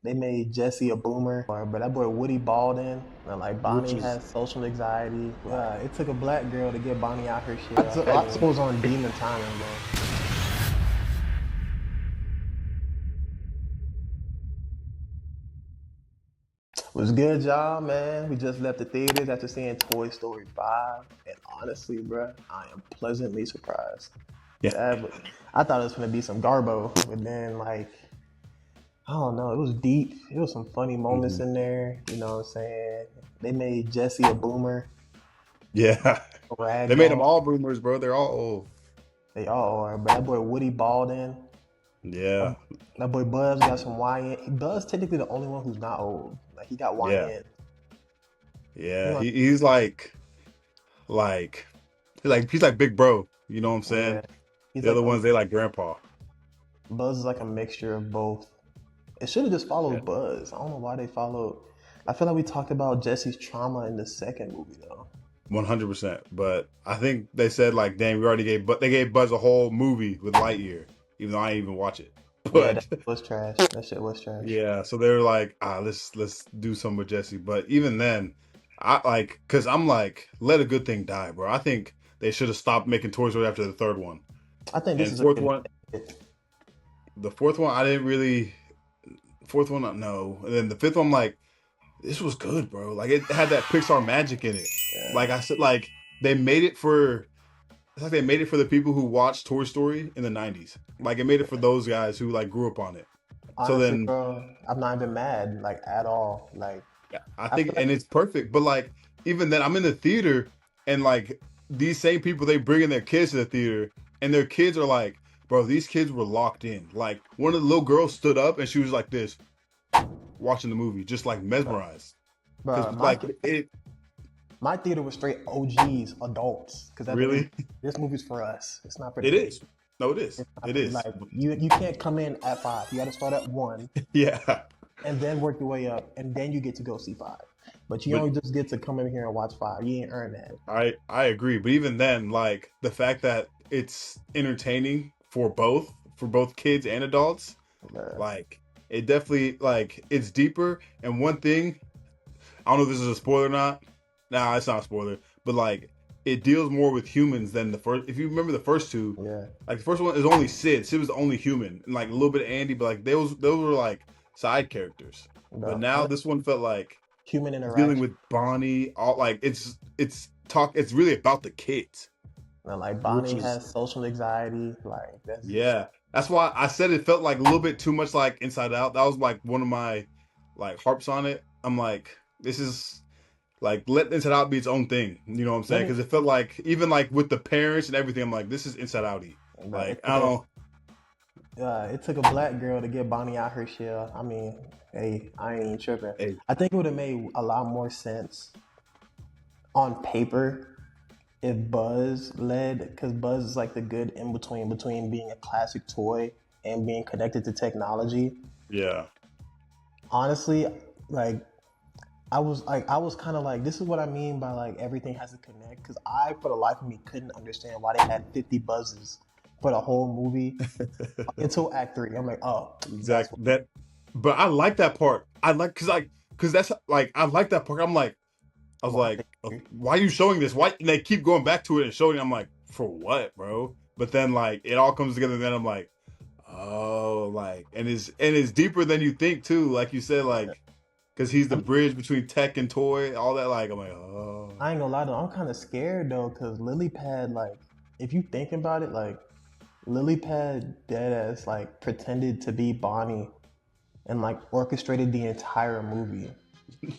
they made Jesse a boomer, but that boy Woody Baldwin, and like which Bonnie is has social anxiety. It took a black girl to get Bonnie out her shit. I suppose on demon timing though. Was good, y'all, man. We just left the theaters after seeing Toy Story 5, and honestly, bruh, I am pleasantly surprised. yeah. I thought it was gonna be some garbo, but then like I don't know, it was deep. It was some funny moments Mhm. in there. You know what I'm saying? They made Jesse a boomer, Yeah. a They made them ragdoll. all boomers, bro. They're all old. They all are, but that boy Woody Baldwin, that, Yeah. that boy Buzz got some YN. Buzz technically the only one who's not old. Like he got Yeah. YN. He Yeah. like He's like he's like big bro. You know what I'm yeah, saying? he's The like other ones they like grandpa. Buzz is like a mixture of both. It should have just Yeah. followed Buzz. I don't know why they followed. I feel like we talked about Jesse's trauma in the second movie though. 100%. But I think they said like, damn, we already gave, but they gave Buzz a whole movie with Lightyear, even though I didn't even watch it. Yeah, that But was trash. That shit was trash. yeah, so they were like, let's do some with Jesse. But even then, I like, cause I'm like, let a good thing die, bro. I think they should have stopped making Toy Story after the third one. I think this And is a fourth good one, hit. the fourth one, I didn't really. Fourth one, no. And then the fifth one, I'm like, this was good, bro. Like it had that Pixar magic in it. Yeah. Like I said, like they made it for. It's like they made it for the people who watched Toy Story in the '90s. Like it made it for those guys who like grew up on it. So Honestly, then bro, I'm not even mad like at all. Like yeah, I I feel think, like and it's perfect. But like, even then, I'm in the theater, and like these same people, they bring in their kids to the theater, and their kids are like, bro, these kids were locked in. Like one of the little girls stood up, and she was like this, watching the movie, just like mesmerized, because bro, like it my theater was straight OGs, adults. Because at the end, really, this movie's for us. It's not for the it kids. is. No, it is. It's not It for is. like you can't come in at 5. You got to start at 1 Yeah, and then work your way up, and then you get to go see 5. But you but only just get to come in here and watch 5. You ain't earned that. I agree. But even then, like the fact that it's entertaining for both kids and adults, Bruh. like it definitely like it's deeper. And one thing, I don't know if this is a spoiler or not. Nah, it's not a spoiler. But like it deals more with humans than the first. If you remember the first two, Yeah, like the first one is only Sid. Sid was the only human, and like a little bit of Andy, but like those were like side characters. But bro. now this one felt like Human dealing interaction. with Bonnie. All like it's talk. It's really about the kids, And like which Bonnie is has social anxiety. Like that's just yeah. That's why I said it felt like a little bit too much like Inside Out. That was like one of my like harps on it. I'm like, this is like let Inside Out be its own thing. You know what I'm let saying? me, Because it felt like even like with the parents and everything, I'm like, this is Inside Outy. bro. Like I don't know. It took a black girl to get Bonnie out her shell. I mean, hey, I ain't even tripping. Hey, I think it would have made a lot more sense on paper if Buzz led, because Buzz is like the good in between being a classic toy and being connected to technology. yeah, Honestly, like I was kind of like, this is what I mean by like everything has to connect. Because I, for the life of me, couldn't understand why they had 50 buzzes for the whole movie until Act 3. I'm like, oh, that's exactly that. But I like that part. I like because that's like I like that part. I'm like I was why. like, why are you showing this? Why? And they keep going back to it and showing. I'm like, for what, bro? But then like it all comes together. And then I'm like, oh, like and it's deeper than you think too. Like you said, like because he's the bridge between tech and toy, all that. Like I'm like, oh, I ain't gonna lie though, I'm kind of scared though, because Lily Pad, like, if you think about it, like, Lily Pad dead ass like pretended to be Bonnie and like orchestrated the entire movie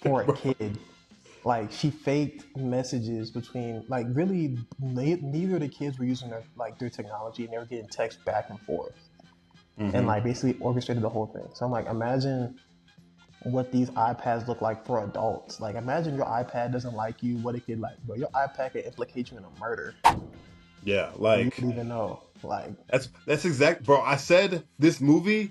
for a bro. kid. Like she faked messages between like really neither of the kids were using their technology, and they were getting text back and forth and Hmm. like basically orchestrated the whole thing. So I'm like, imagine what these iPads look like for adults. Like imagine your iPad doesn't like you, what it could like, bro. Your iPad could implicate you in a murder, Yeah, and you like would even know. Like, that's exact, bro. I said this movie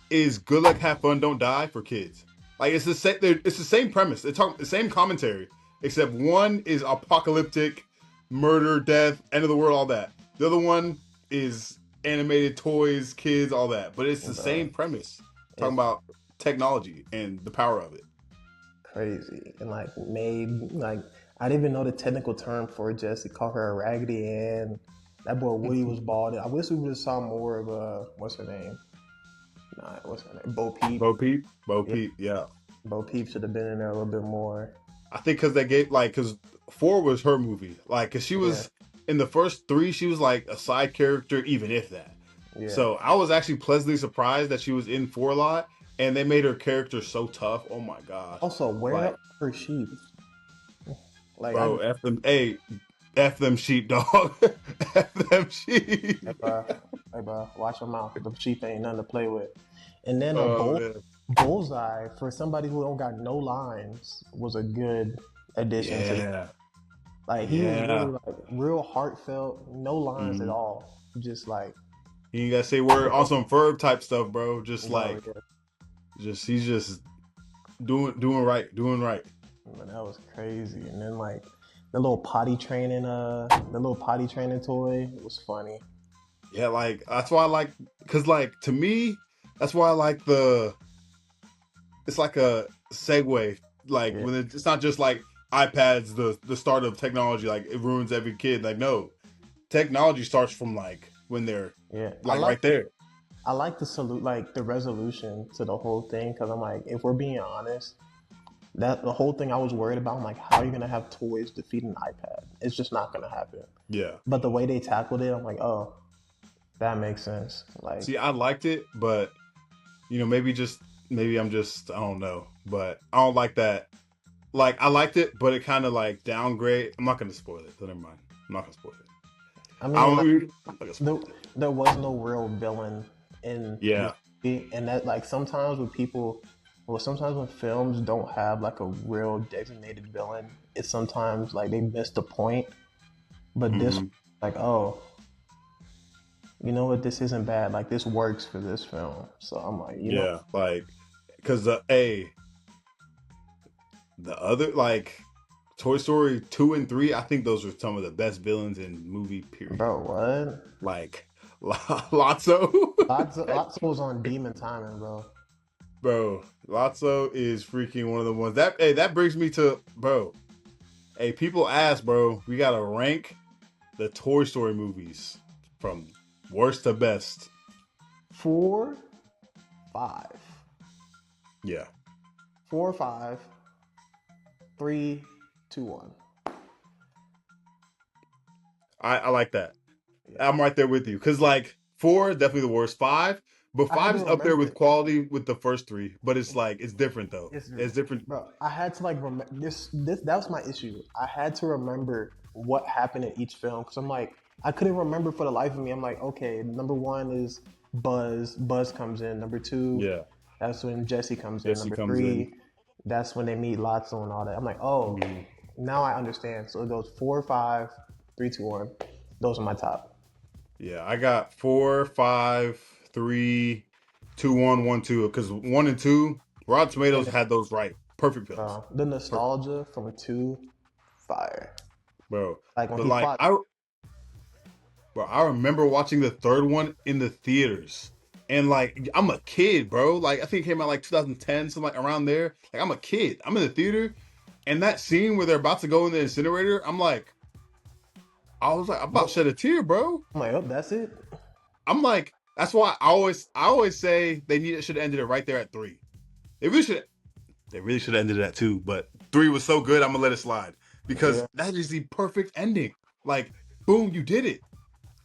is good luck, have fun, don't die for kids. Like it's the same. It's the same premise. It's talking the same commentary, except one is apocalyptic, murder, death, end of the world, all that. The other one is animated toys, kids, all that. But it's the bro, same premise. Talking if about. technology and the power of it. Crazy. And like made like I didn't even know the technical term for it. Just they call her a Raggedy Ann. That boy Woody was bald. I wish we would have saw more of what's her name? Nah, what's her name? Bo Peep. Bo Yeah, Peep, yeah. Bo Peep should have been in there a little bit more. I think because they gave like because 4 was her movie, like because she Yeah, was in the first 3, she was like a side character, even if that. yeah. So I was actually pleasantly surprised that she was in 4 a lot, and they made her character so tough. Oh my gosh, Also, where like are her sheep? Like I bro, f them, hey, f them sheep, dog, f them sheep. Hey, bro. Hey, bro. Watch your mouth. The sheep ain't nothing to play with. And then a Oh man, bullseye for somebody who don't got no lines was a good addition to. yeah, Like he was really yeah. like real heartfelt, no lines at Mm-hmm. all. Just like, You ain't gotta say word on some Ferb type stuff, bro. Just bro, like, yeah. he's just doing right, doing right. Man, that was crazy. And then like the little potty training toy was funny. Yeah, like that's why I like because like to me, that's why I like the. It's like a segue, like Yeah, when it's not just like iPads, the start of technology, like it ruins every kid. Like no, technology starts from like when they're yeah. like right there. I like the salute, like the resolution to the whole thing, because I'm like, if we're being honest, that the whole thing I was worried about, I'm like, how are you gonna have toys defeat an iPad? It's just not gonna happen. Yeah. But the way they tackled it, I'm like, oh, that makes sense. Like, See, I liked it, but maybe I'm just I don't know, but I don't like that. Like I liked it, but it kind of like downgrade. I'm not gonna spoil it. So never mind. I'm not gonna spoil it. I I mean, don't. like, I'm not gonna spoil there, it. there was no real villain in the Yeah. movie, and that like sometimes when people, well, sometimes when films don't have like a real designated villain, it's sometimes like they miss the point. But this, Hmm. like, oh, you know what, this isn't bad. Like this works for this film. So I'm like, you know, Yeah. Like, cause the other like Toy Story 2 and 3, I think those are some of the best villains in movie period. bro, what? Like Lotso. Lots was on demon timing, bro. Bro, Lotso is freaking one of the ones that brings me to bro. Hey, people ask, bro, we gotta rank the Toy Story movies from worst to best. 4, 5, Yeah. 4, 5, 3, 2, 1. I like that. Yeah, I'm right there with you. Cause like 4, definitely the worst. 5, but I had 5 to is up there remember with it. quality with the first 3. But it's like it's different though. It's It's different. bro. I had to like remember this. That was my issue. I had to remember what happened in each film because I'm like I couldn't remember for the life of me. I'm like, okay, number 1 is Buzz. Buzz comes in. Number 2, Yeah. that's when Jesse comes in. Jesse Number comes in. 3, that's when they meet Lotso and all that. I'm like, oh, Mhm. now I understand. So it goes 4, 5, 3, 2, 1. Those are my top. Yeah, I got 4, 5, 3, 2, 1, 1, 2. Because 1 and 2, Rotten And Tomatoes then, had those right. Perfect films. the Perfect, nostalgia from 2, fire. bro. Like when But he like fought. I remember watching the third one in the theaters. And like I'm a kid, bro. Like I think it came out like 2010, something like around there. Like I'm a kid. I'm in the theater, and that scene where they're about to go in the incinerator, I was like, I'm about to Nope. shed a tear, bro. I'm like, oh, that's it. I'm like, that's why I always say should have ended it right there at 3. They really should have ended it at 2, but 3 was so good, I'm gonna let it slide because Yeah. that is the perfect ending. Like, boom, you did it.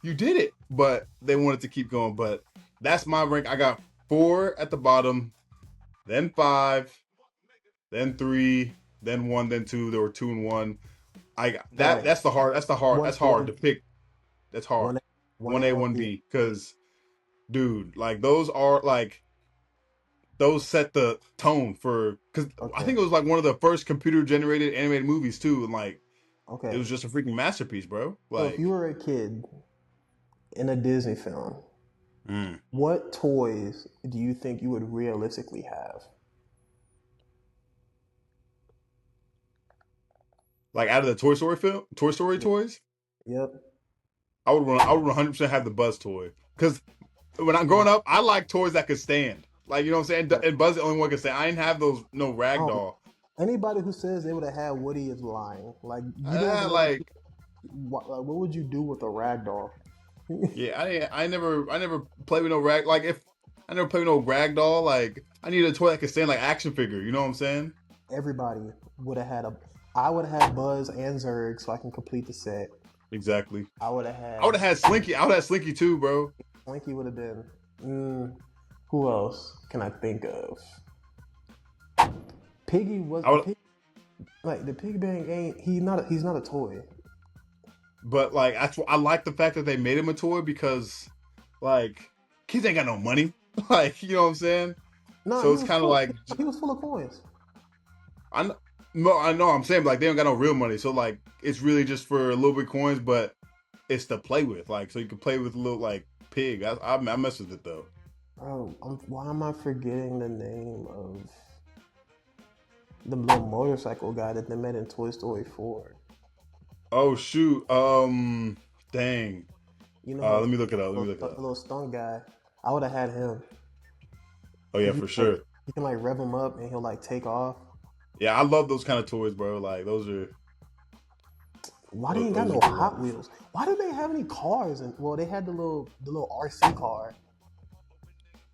You did it. But they wanted to keep going. But that's my rank. I got 4 at the bottom, then 5, then 3, then 1, then 2. There were 2 and 1. I got that. Bro, That's the hard. That's the hard. one, That's hard one, to pick. That's hard. one, one One A, A, one one B. B. Because dude, like those are like those set the tone for. Because I Okay. think it was like one of the first computer generated animated movies too, and like it Okay. was just a freaking masterpiece, bro. So if you Like, were a kid in a Disney film, mm. what toys do you think you would realistically have? Like out of the Toy Story film, Toy Story Yeah. toys, Yep. I would 100% have the Buzz toy because when I'm growing up, I like toys that could stand. Like, you know what I'm saying? But And Buzz the only one can say, I didn't have those, no um, ragdoll. anybody who says they would have had Woody is lying. Like you don't even know Like, what would you do with a rag doll? yeah, I never played with no rag. Like, if I never played with no ragdoll, like, I need a toy that can stand like action figure. You know what I'm saying? Everybody would have had a. I would have had Buzz and Zurg so I can complete the set. Exactly. I would have I would had have had Slinky. I would have had Slinky too, bro. Slinky would have been. Who else can I think of? Piggy was I would, pig, like the pig bang ain't he's not a toy. but like, I like the fact that they made him a toy because, like, kids ain't got no money. Like, you know what I'm saying? No, So it's kind of like, he was full of coins. I kn- no, I know. I'm saying like they don't got no real money, so like it's really just for a little bit coins, but it's to play with. Like, so you can play with a little like pig. I mess with it though. Oh, why am I forgetting the name of the little motorcycle guy that they met in Toy Story 4? Oh shoot. Dang. You know, Let me look it up. Let me look it the up. little stunt guy. I would have had him. Oh yeah, 'Cause for sure. he can like rev him up and he'll like take off. Yeah, I love those kind of toys, bro. Like Why they ain't got those no are good Hot ones. Wheels? Why do they have any cars? And well, they had the little RC car.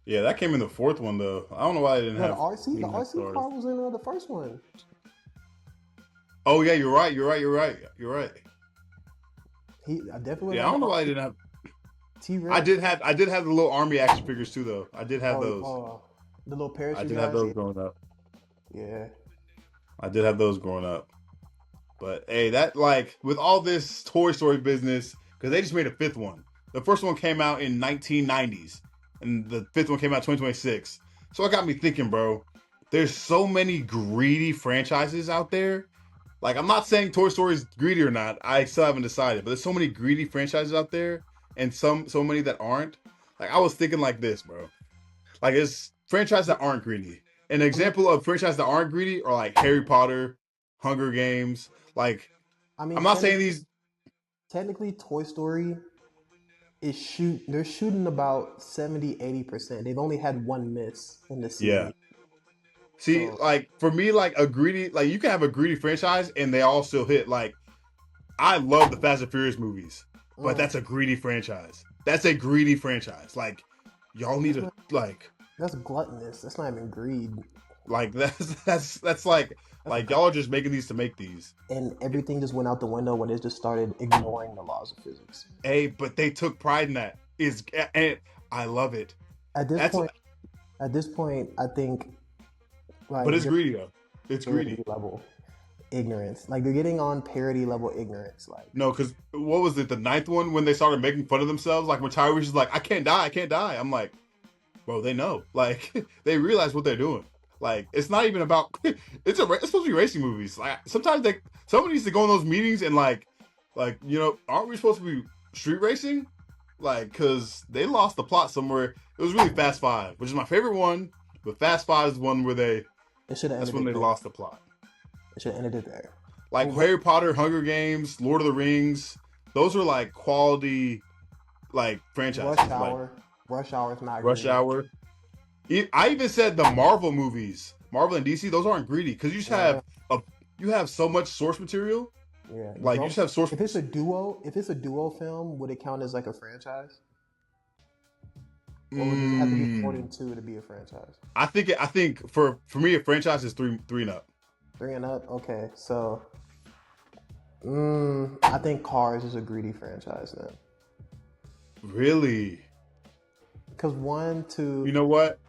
Yeah, that came in the fourth one though. I don't know why they didn't No, have the even have RC cars. car was in the first one. Oh yeah, you're right. You're right. You're right. You're right. I definitely would Yeah, I have don't had know the why they RC didn't have. T-Rex. I did have the little army action figures too though. I did have those. The little I parachute did have guys. those growing up. Yeah. I did have those growing up. But hey, that like with all this Toy Story business, because they just made a fifth one. The first one came out in 1990s, and the fifth one came out 2026. So it got me thinking, bro. There's so many greedy franchises out there. Like I'm not saying Toy Story is greedy or not. I still haven't decided. But there's so many greedy franchises out there, and so many that aren't. Like I was thinking like this, bro. Like it's franchises that aren't greedy. An I mean, example of franchises that aren't greedy are like Harry Potter, Hunger Games. Like I mean, I'm not saying these. technically Toy Story they're shooting about 70-80%. They've only had one miss in the Yeah. series. See, So, like for me, like a greedy, like you can have a greedy franchise and they all still hit. Like I love the Fast and Furious movies, but mm, that's a greedy franchise. That's a greedy franchise. Like y'all need that's to not that's gluttonous. That's not even greed. like that's That's y'all are just making these to make these. and everything just went out the window when it just started ignoring the laws of physics. Hey, but they took pride in that. Is and I love it. At this That's point, I think but like it's they're greedy though. It's parody greedy. level ignorance. Like they're getting on parody level ignorance. Like No, because what was it? The ninth one when they started making fun of themselves. Like when Tyrese is like, "I can't die, I can't die." I'm like, bro, they know. Like they realize what they're doing. Like it's not even about. It's supposed to be racing movies. Like sometimes somebody needs to go in those meetings and aren't we supposed to be street racing? Like because they lost the plot somewhere. It was really Fast Five, which is my favorite one. But Fast Five is one where it should have that's ended when it they there. lost the plot. It should have ended it there. Like Well, Harry Potter, Hunger Games, Lord of the Rings. Those are like quality like franchises. Rush Hour is not Rush greedy. Hour. I even said the Marvel movies, Marvel and DC. Those aren't greedy because Yeah, you have so much source material. yeah. Like you just have source. If it's a duo film, would it count as like a franchise, or does it have to be more than two to be a franchise? I think for me a franchise is three and up. Three and up. Okay, so I think Cars is a greedy franchise then, Really? because one, two, You know what?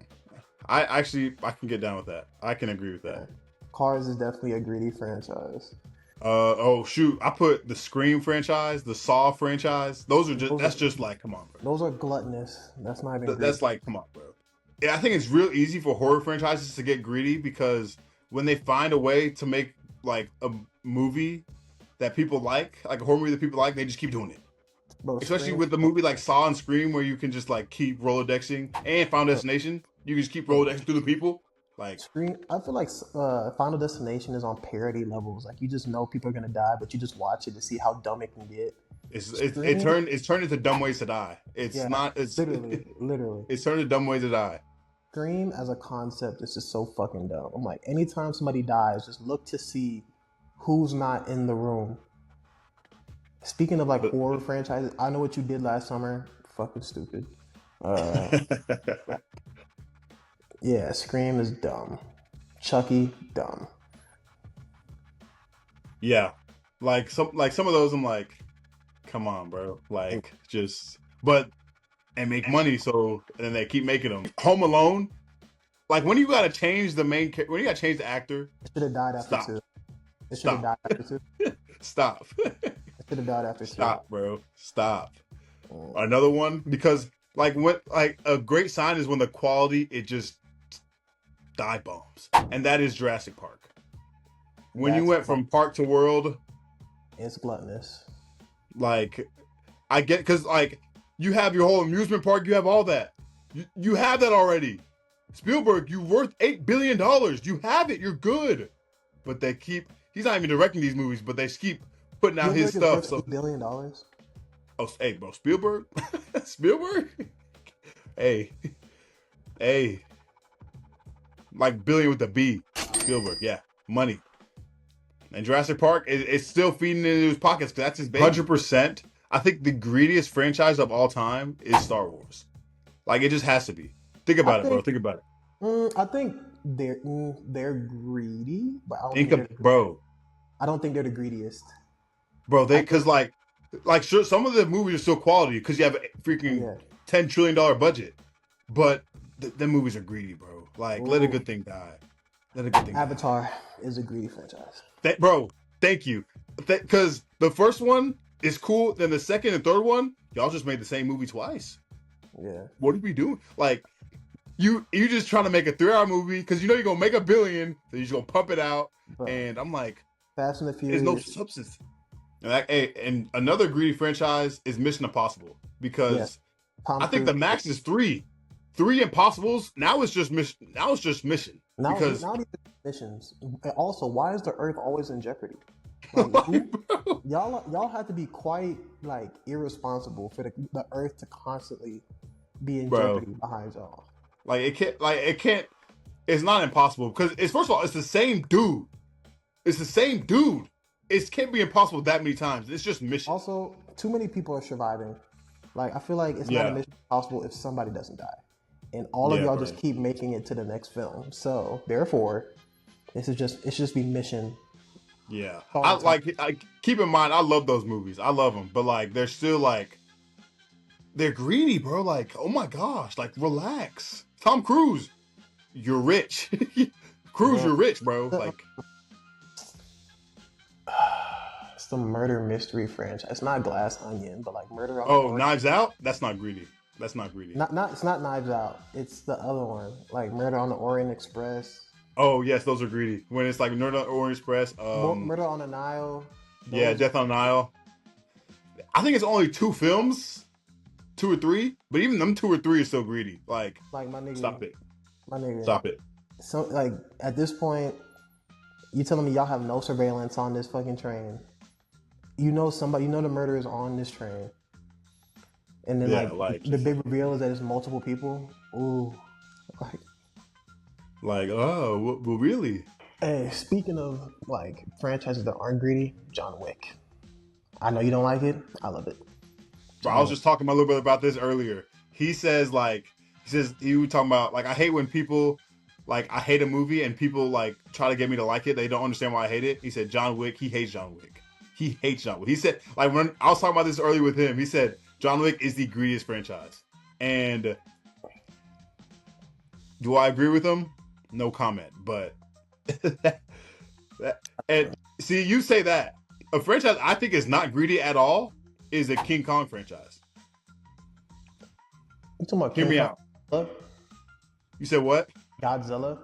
I can get down with that. I can agree with yeah, that. Cars is definitely a greedy franchise. Oh shoot! I put the Scream franchise, the Saw franchise. That's just like come on, bro. Those are gluttonous. That's not even greedy. That's like come on, bro. Yeah, I think it's real easy for horror franchises to get greedy because when they find a way to make like a movie that people like a horror movie that people like, they just keep doing it. Bro, Especially Scream, with the movie like Saw and Scream, where you can just like keep Rolodexing and Final bro, Destination. You can just keep bro, Rolodexing through the people. Like Scream. I feel like Final Destination is on parody levels. Like you just know people are gonna die, but you just watch it to see how dumb it can get. Scream, it's turned into dumb ways to die. It's yeah, not it's literally. it's turned into dumb ways to die. Scream as a concept is just so fucking dumb. I'm like, anytime somebody dies, just look to see who's not in the room. Speaking of like But horror franchises, I Know What You Did Last Summer. Fucking stupid. Uh, yeah, Scream is dumb. Chucky, dumb. yeah, some of those I'm like, come on, bro. Like just but and make money, so and then they keep making them. Home Alone, like when you gotta change the when you gotta change the actor, It should have died after stop, two. It should have stop, died after two. stop, It should have died after two. stop, bro, stop. Mm. Another one because like what like a great sign is when the quality it just dive bombs, and that is Jurassic Park. When you went from park to world, it's gluttonous. like I get because like you have your whole amusement park, you have all that, you have that already. Spielberg, you're worth $8 billion. You have it. You're good, but they keep. He's not even directing these movies, but they keep putting out his Spielberg is stuff. worth So, $8 billion. oh, hey, bro, Spielberg, Spielberg, hey, hey, like billion with a B, Spielberg, yeah, money. And Jurassic Park is still feeding into his pockets because that's his baby. 100%. I think the greediest franchise of all time is Star Wars. Like it just has to be. Think about it, bro. Think about it. I think they're greedy, but I don't think they're the greediest. Bro, because like sure, some of the movies are still quality because you have a freaking $10 trillion budget, but the movies are greedy, bro. Like let a good thing die. Let a good thing. Avatar is a greedy franchise. Bro, thank you, because the first one is cool, then the second and third one, y'all just made the same movie twice. Yeah. What are we doing? Like you just trying to make a 3-hour movie because you know you're gonna make $1 billion, so you're just gonna pump it out, and I'm like, Fast and the Furious. There's no substance. And another greedy franchise is Mission Impossible because I think the max is 3 Impossibles. Now it's just Mission. Now because now these missions. And also, why is the Earth always in jeopardy? Like, y'all have to be quite like irresponsible for the Earth to constantly be in jeopardy behind y'all. Like it can't. It's not impossible because it's first of all it's the same dude. It's the same dude. It can't be impossible that many times. It's just mission. Also, too many people are surviving. Like I feel like it's not a mission possible if somebody doesn't die, and all of y'all just keep making it to the next film. So therefore, it's just be mission. Yeah, I keep in mind I love those movies. I love them, but like they're still like they're greedy, bro. Like oh my gosh, like relax. Tom Cruise, you're rich. Cruise, you're rich, bro. Like. It's the murder mystery franchise. It's not Glass Onion, but like Murder on Knives Out? That's not greedy. It's not Knives Out. It's the other one. Like Murder on the Orient Express. Oh yes, those are greedy. When it's like Murder on the Orient Express. Murder on the Nile. Yeah, Death on the Nile. I think it's only 2 films. 2 or 3. But even them 2 or 3 is still greedy. Like my nigga. Stop it. My nigga. Stop it. So like at this point, you telling me y'all have no surveillance on this fucking train? You know the murder is on this train, and then the big reveal is that it's multiple people. Ooh, well, really? Hey, speaking of like franchises that aren't greedy, John Wick. I know you don't like it. I love it. Bro, I was just talking a little bit about this earlier. He says he was talking about like I hate when people. Like, I hate a movie and people, like, try to get me to like it. They don't understand why I hate it. He said, John Wick, he hates John Wick. He hates John Wick. He said, like, when I was talking about this earlier with him, he said, John Wick is the greediest franchise. And do I agree with him? No comment. But, and see, you say that. A franchise I think is not greedy at all is the King Kong franchise. You talking about Hear me out. You said what? Godzilla.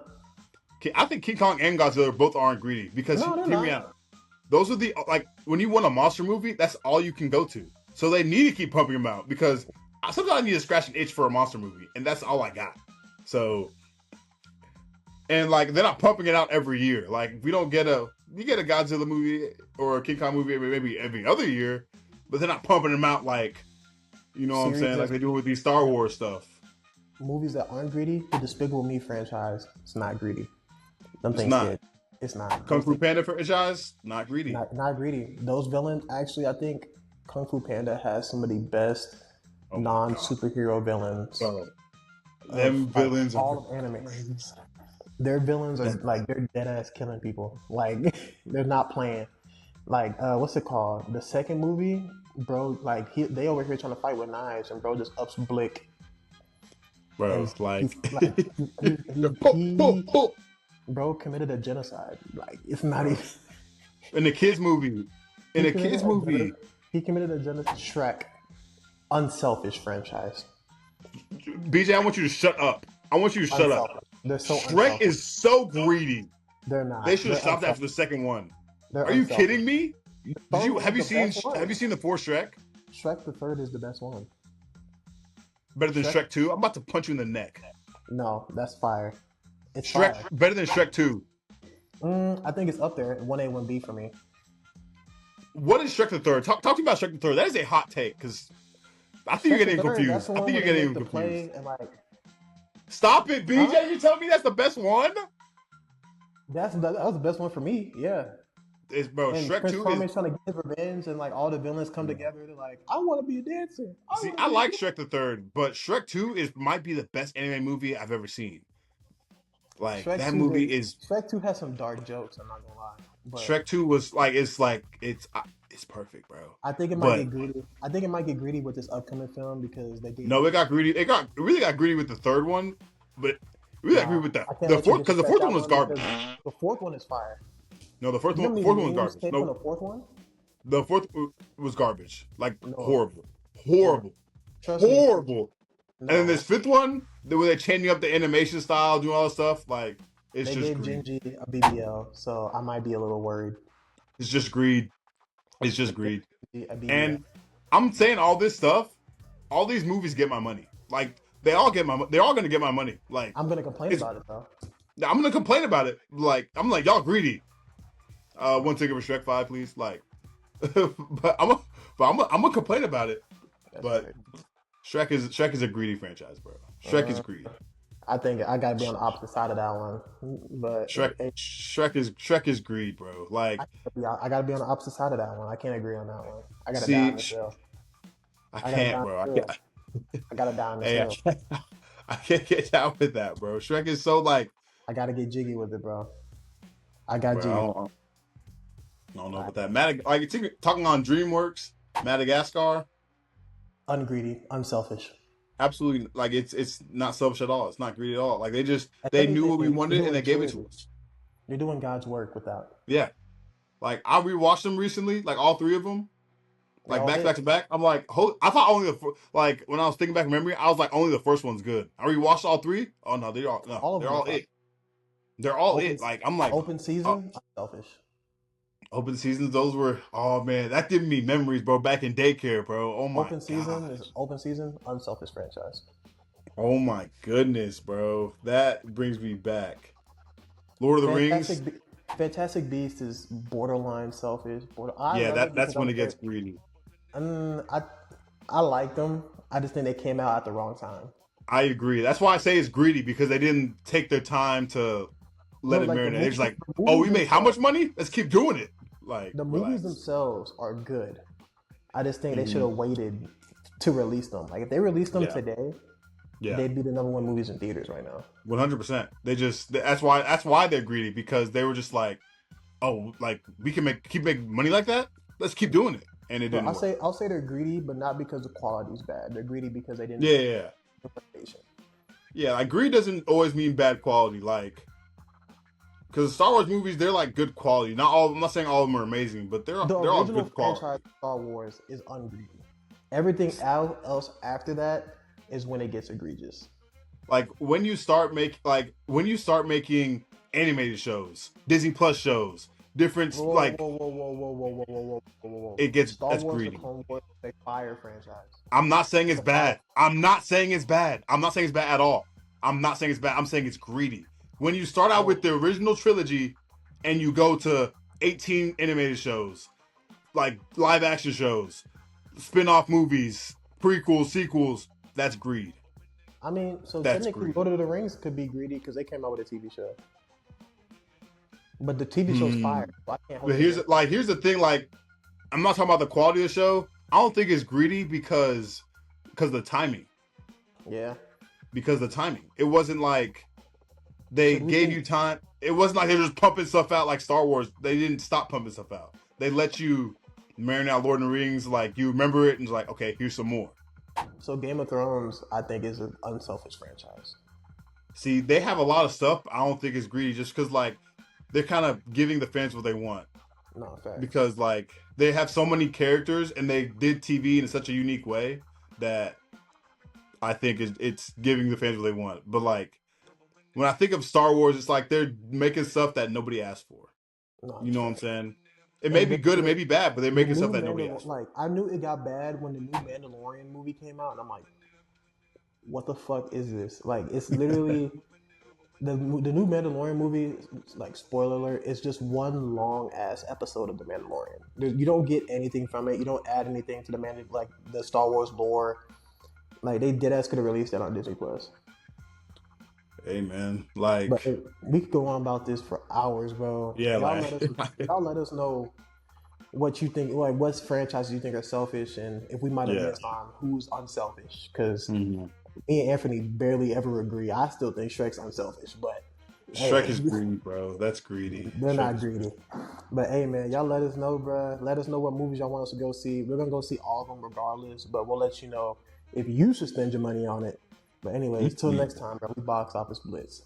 I think King Kong and Godzilla both aren't greedy because hear me out. Those are the like when you want a monster movie, that's all you can go to. So they need to keep pumping them out because sometimes I need to scratch an itch for a monster movie, and that's all I got. So, and like they're not pumping it out every year. Like we get a Godzilla movie or a King Kong movie maybe every other year, but they're not pumping them out like you know what I'm saying, like they do with these Star Wars stuff. movies that aren't greedy, the Despicable Me franchise, it's not greedy. Them It's things not. get, it's not. Kung Those Fu things Panda franchise, not greedy. not greedy. Those villains, actually, I think Kung Fu Panda has some of the best Oh my non god, superhero villains bro, of them like villains are all of anime. Their villains are that, like they're dead ass killing people. Like they're not playing. Like what's it called? The second movie, bro. Like they over here trying to fight with knives, and bro just ups Blick, bro. and Like, he's like he bro committed a genocide. Like it's not bro, even. in the kids movie, in He a committed kids a movie, he committed a genocide. Shrek, unselfish franchise. BJ, I want you to shut up. I want you to shut up. Unselfish. They're so Shrek unselfish. is so greedy. They're They not. should have They're stopped after the unselfish. second one. They're Are you unselfish. kidding me? The Did third you one have is you the seen best one. the fourth Shrek? Shrek the third is the best one. Better than Shrek. Shrek 2? I'm about to punch you in the neck. No, that's fire. It's Shrek fire. better than Shrek 2. I think it's up there. 1A, 1B for me. What is Shrek the Third? Talk to me about Shrek the Third. That is a hot take because I think Shrek you're the getting third, that's confused. the I one think where you're they getting make the confused. play and like, Stop it, BJ. huh? You telling me that's the best one? That was the best one for me. Yeah. It's bro. And Shrek Prince 2 is. Charming's trying to get revenge, and like all the villains come together. They're like, I want to be a dancer. I See, want to I be a like dancer. Shrek the Third, but Shrek 2 is might be the best anime movie I've ever seen. Like Shrek that 2 movie did. is Shrek 2 has some dark jokes. I'm not gonna lie, but Shrek 2 was it's perfect, bro. I think it might But get greedy. I think it might get greedy with this upcoming film because they gave. no, it got greedy. It really got greedy with the third one, but it really got greedy Nah, with I can't the let you fourth because the disrespect fourth that one was one because garbage. the fourth one is fire. No, You know how fourth many one was memes garbage. came from No, the fourth one? the fourth was garbage. Like No, horrible, no. horrible, Trust me. horrible. And then this No, fifth one, where they're changing up the animation style, doing all this stuff, like it's they just gave greed. Genji a BBL, so I might be a little worried. It's just greed. It's They just gave greed. Genji a BBL. And I'm saying all this stuff. All these movies get my money. Like they all get my. They're all gonna get my money. Like I'm gonna complain it's. about it though. I'm gonna complain about it. Like I'm like y'all greedy. One ticket for Shrek 5, please. Like, but I'm gonna complain about it. That's But crazy. Shrek is a greedy franchise, bro. Shrek is Uh, greedy. I think I gotta be on the opposite side of that one, but hey, Shrek is greed, bro. Like, I gotta be on the opposite side of that one. I can't agree on that one. I gotta die see, on this hill. I I gotta die can't, on bro. this hill. I gotta die on this Hey, hill. I can't get down with that, bro. Shrek is so like, I gotta get jiggy with it, bro. I got bro. jiggy. I don't know about that. Talking on DreamWorks, Madagascar. Ungreedy, unselfish. Absolutely, like it's not selfish at all. It's not greedy at all. Like If they knew what we anything, you're wanted and they doing gave it good. to us. You're doing God's work with that. Yeah, like I rewatched them recently, like all three of them, They like all back to hit. back to back. I'm like, I thought only like when I was thinking back in memory, I was like only the first one's good. I rewatched all three. Oh no, All of they're them are all fire. it. They're all Open, it. Like I'm like, open uh, season, unselfish. open seasons. Those were oh man, that gave me memories, bro. Back in daycare, bro. Oh my gosh. Open season, unselfish franchise. Oh my goodness, bro. That brings me back. Lord of the Rings. Fantastic Beast is borderline selfish. I Yeah, love it that's because when I'm it gets greedy. I like them. I just think they came out at the wrong time. I agree. That's why I say it's greedy because they didn't take their time to let No, it like marinate. They're just like, the oh, movies we made how themselves. much money? Let's keep doing it. Like, The movies relax. themselves are good. I just think they should Mhm. have waited to release them. Like if they released them Yeah. today, Yeah, they'd be the number one movies in theaters right now. 100%. That's why they're greedy because they were just like, oh, like we can keep making money like that. Let's keep doing it, and it So didn't work. I'll say they're greedy, but not because the quality is bad. They're greedy because they didn't Yeah, yeah, yeah. implementation. Yeah, like greed doesn't always mean bad quality. Like, because Star Wars movies, they're like good quality. Not all. I'm not saying all of them are amazing, but The they're all original good quality. franchise of Star Wars is ungreedy. Everything else after that is when it gets egregious. Like when you start making animated shows, Disney Plus shows, different Whoa, like whoa, whoa, whoa, whoa, whoa, whoa, whoa, whoa, whoa, whoa, whoa. it gets Star that's Wars: The greedy. Clone Wars is a fire franchise. I'm not saying it's It's a fire. bad. I'm not saying it's bad. I'm not saying it's bad at all. I'm not saying it's bad. I'm saying it's greedy. When you start out with the original trilogy and you go to 18 animated shows, like live action shows, spin-off movies, prequels, sequels, that's greed. I mean, so That's technically, greedy. Lord of the Rings could be greedy because they came out with a TV show, but the TV show's Hmm. fire. So I can't hold But it against. here's the thing. Like, I'm not talking about the quality of the show. I don't think it's greedy because of the timing. Yeah. Because the timing. It wasn't like So they do we gave think? you time. It wasn't like they were just pumping stuff out like Star Wars. They didn't stop pumping stuff out. They let you marinate out Lord of the Rings. Like you remember it and it's like, okay, here's some more. So Game of Thrones, I think, is an unselfish franchise. See, they have a lot of stuff. I don't think it's greedy just because like they're kind of giving the fans what they want. No, facts. Because like they have so many characters and they did TV in such a unique way that I think it's giving the fans what they want. But like when I think of Star Wars, it's like they're making stuff that nobody asked for. No, You it's know what I'm fact. saying? It may And be then good, it may be bad, but they're the making new stuff that nobody Mandal asked for. like I knew it got bad when the new Mandalorian movie came out, and I'm like, what the fuck is this? Like, it's literally the new Mandalorian movie. Like, spoiler alert, it's just one long ass episode of the Mandalorian. You don't get anything from it. You don't add anything to like the Star Wars lore. Like, they dead ass could have released that on Disney Plus. Hey man, But like we could go on about this for hours, bro. yeah, like Y'all let us know what you think, like what franchises you think are selfish, and if we might have yeah. missed on who's unselfish. Because Mm-hmm. me and Anthony barely ever agree. I still think Shrek's unselfish, but Shrek hey, is greedy, bro. That's greedy. they're Shrek not is greedy. But hey, man, y'all let us know, bro. Let us know what movies y'all want us to go see. We're gonna go see all of them regardless, but we'll let you know if you should spend your money on it. But anyways, till greedy. next time, bro. We box office blitz.